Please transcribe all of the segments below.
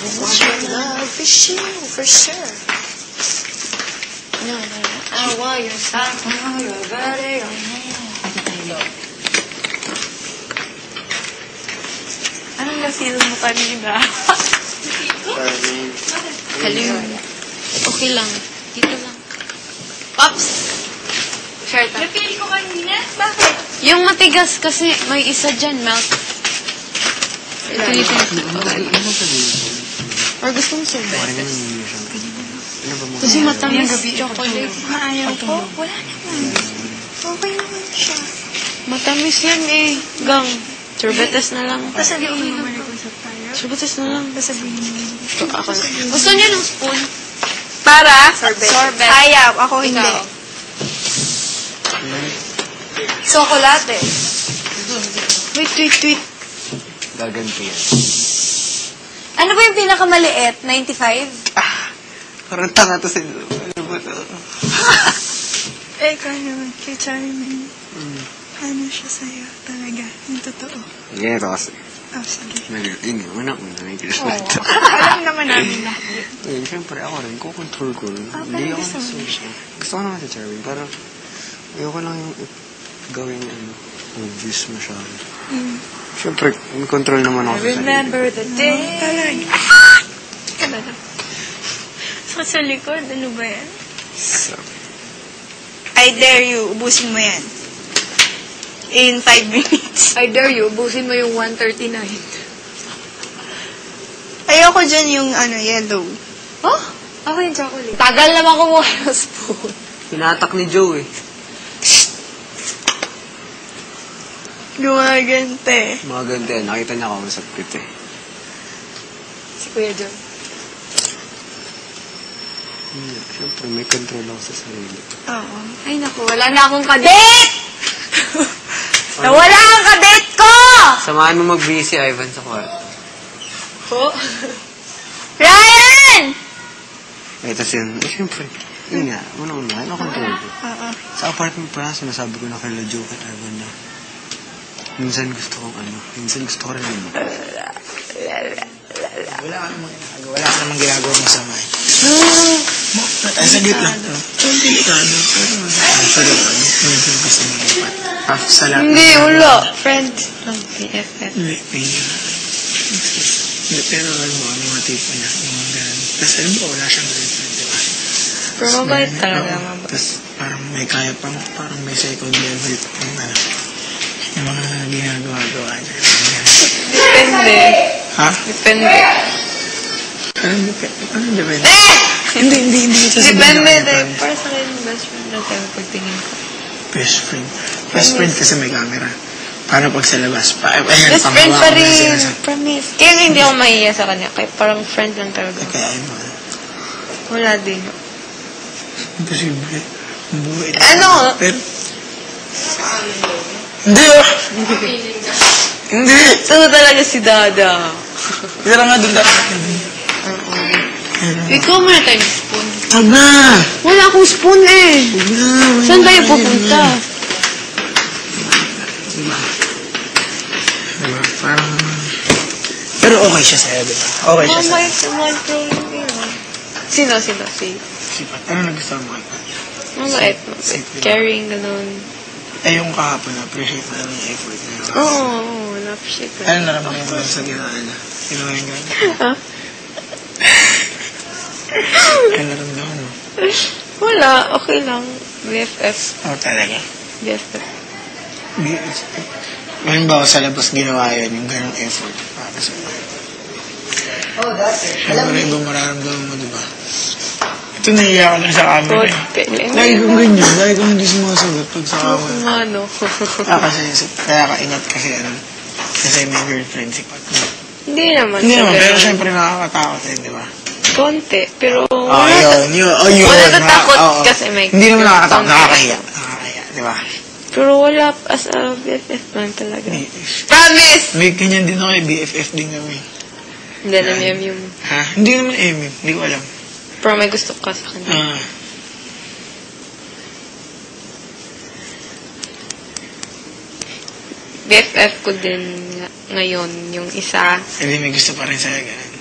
love is you, for sure. No. I want your side, your body, your hand. Anong na-feel mo kanina? Hello. Okay lang. Dito lang. Pops! Share ta. Na-feel ko kanina? Bakit? Yung matigas kasi may isa dyan, melt. Ito yung or gusto mo sorbetes? Kasi matamis chocolate. Maayaw ko? Wala naman. Okay naman siya. Matamis yan eh. Gang. Sorbetes na lang. Pasabihin mo nag-usap tayo. Sorbetes na lang. Pasabihin mo. Gusto niya ng spoon? Para? Sorbet. Ayaw. Ako hindi. Ikaw. Chocolate. Wait. Gaganti yan. Ano ba yung pinakamaliit? 95? Parang tanga to sa'yo. Ano ba to? Ikaw naman, kay Charmin. Ano siya sa'yo talaga? Yung totoo. Ganito kasi. Oh, sige. Yun yung anak mo na nakikilis na ito. Alam naman namin lahat. Ayun, siyempre ako rin, kukontrol ko. Hindi ako nasusunod. Gusto ko naman si Charmin. Parang, ayoko lang yung gawin obvious masyado. Siyempre, may control naman ako sa sarili. Remember the day. Talaga. Sa likod, ano ba yan? So, I dare you, ubusin mo yan. In 5 minutes. I dare you, ubusin mo yung 139. Ayoko dyan yung yellow. Oh? Ako yung chocolate. Tagal naman kumuha ng spoon. tinatak ni Joe eh. Gumagante. Mga ganito yan, nakita niya ako sa pit eh. Si Kuya John. Siyempre, may control ako sa sarili. Oo. Ay naku, wala na akong kadate! Nawala ang kadate ko! Samahan mo mag-busy, Ivan, sa kwarto. Oh? Ryan! Eh, tas yun, siyempre, yun nga, una-una, control ko. Oo. Sa apartment pa, sinasabi ko na kay Joe at Ivan na minsan gusto kong minsan gusto ko rin Wala ka namang ginagawa masama eh. Ay, saglit lang. Ang delikado. Pero, minsan kasi nalipat. Sa lahat. Hindi, wala. Friend ng PFF. Hindi, pero ano mga tipo niya, yung mga ganun. Tapos alam ko, wala siyang girlfriend, di ba? Pero mabait talaga, mabait. Tapos parang may kaya pang, parang may second level yung mga ginagawa-gawa niya. Depende. Ha? Depende. Anong depende? Hindi ito sabihin Depende na din. Para sa akin, best friend na tayo pagtingin ko. Best friend. Best friend kasi may camera. Para pag sa labas. Ayan, Best friend panghawa pa ko na rin. sinasabi. Promise. Kaya hindi ako mahiya sa kanya. Kaya parang friend lang talaga. Kaya ano, Wala din. imposible. Buhay. Ano? Pero, hindi ah! Hindi! Saan talaga si Dada? Kaya nga doon dapat. Ikaw muna tayo ng spoon. Huwag na! Wala akong spoon eh. Huwag na! Saan tayo pupunta? Diba? Parang... Pero okay siya sa'yo, diba? Okay siya sa'yo. Mabait naman. Sino? Si? Sipat. Ano nagustuhan mo kay Pat? Mabait. Caring, ganun. Eh, yung kahapon, appreciate na yung effort niya. Oo, na-appreciate ko. Ano naramdaman mo sa ginawa niya? Ginawa yung gano'n? Ha? Ano naramdaman mo? Wala, okay lang. BFF. Oh, talaga. BFF. Halimbawa sa labas ginawa yun, yung gano'ng effort para sa mga. Oh, dati. Alam mo rin ba mararamdaman mo, diba? Ito naiiyak ko lang sa camera. Lagi kong ganyan. Lagi kong hindi sumasagot pag sa camera. Ano? Kaya kaingat kasi kasi may girlfriend si Pat. Hindi naman. Hindi naman, pero syempre nakakatakot din, di ba? Konti, pero... Yun. Wala natakot kasi may... Hindi naman nakakatakot, nakakahiya. Nakakahiya, di ba? Pero wala, as a BFF man talaga. Promise! May ganyan din ako, BFF din kami. Hindi naman yung... Ha? Hindi naman MM, hindi ko alam. Pero may gusto ka sa kanya. BFF ko din ngayon, yung isa. Hindi may gusto pa rin sa'yo, ganun.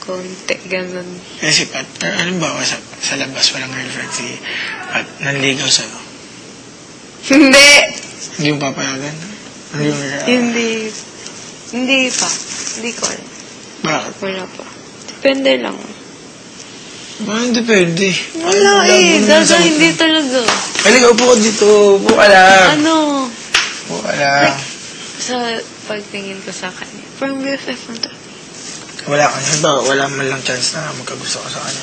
konti, ganun. Kasi Pat, halimbawa sa labas, walang girlfriend si Pat, nanligaw sa'yo. Hindi! Hindi mo papayagan? Hindi pa. Hindi ko alam. Bakit? Wala pa. Depende lang. Depende. Wala Gaga, hindi talaga. Halika, upo ka dito. Upo ka lang. Ano? Upo ka lang. Sa pagtingin ko sa kanya. Parang BFF mo to. Wala ka niya. Wala man lang chance na magkagusto ka sa kanya.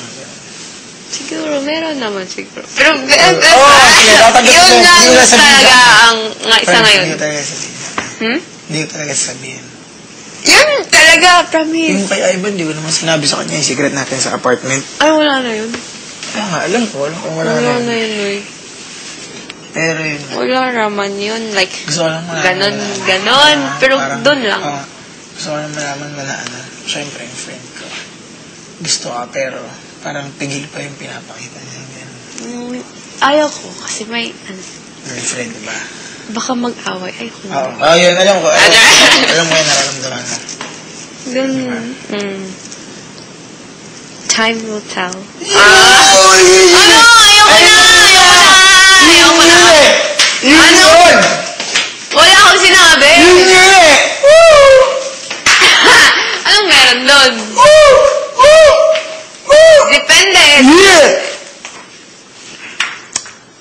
Siguro, meron naman siguro. Pero BFF, yun lang talaga ang isa ngayon. Hindi ko talaga sabihin. Hindi ko talaga sabihin. Yun talaga, promise. Yung kay Ivan, di ko naman sinabi sa kanya yung secret natin sa apartment. Ay, wala na yun. Kaya nga, alam ko. Wala na yun, Uy. Pero yun. Wala naman yun. Like, gusto ko lang malaman. Ganon. Pero doon lang. Gusto ko lang malaman na syempre yung friend ko. Gusto ka, pero parang pigil pa yung pinapakita niya. Ayaw ko, kasi may, girlfriend, diba? baka mag-away. Ay, ko. Oo, yun, alam ko. Alam mo yan, nararamdaman mo. Ganun. Time will tell. Ano? Ayoko na! Ano? Wala akong sinabi! Anong meron doon? Depende!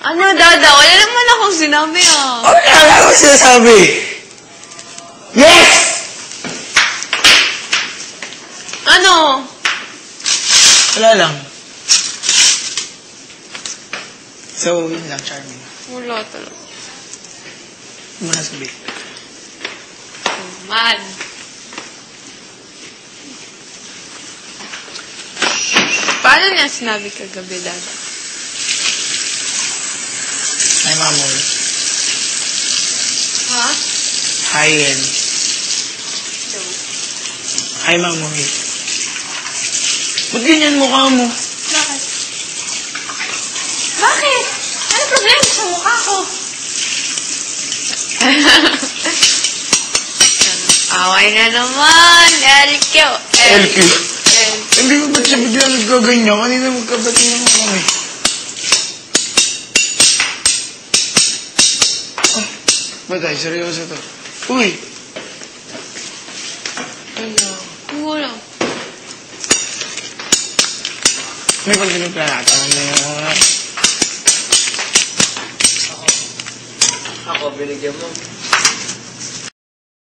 Ano, Dada? Wala naman akong sinabi, Wala akong sinasabi! Yes! Ano? Wala lang. So, yun lang, Charming. Wala talaga. Ano mo na sabihin? Man. Paano niya sinabi kagabi, Dada? Hi, Mamoy. Ha? Hi, Ed. Hi, Mamoy. Ba't ganyan mukha mo? Bakit? Bakit? Ano problema sa mukha ko? Away na naman. LQ. LQ. Hindi ko ba't siya biglang nagkaganyan? Kanina magkabati naman kami. Ba't tayo? Seryoso to. Uy! Ano? Wala. May pagdinimpla natin. Ako, binigyan mo.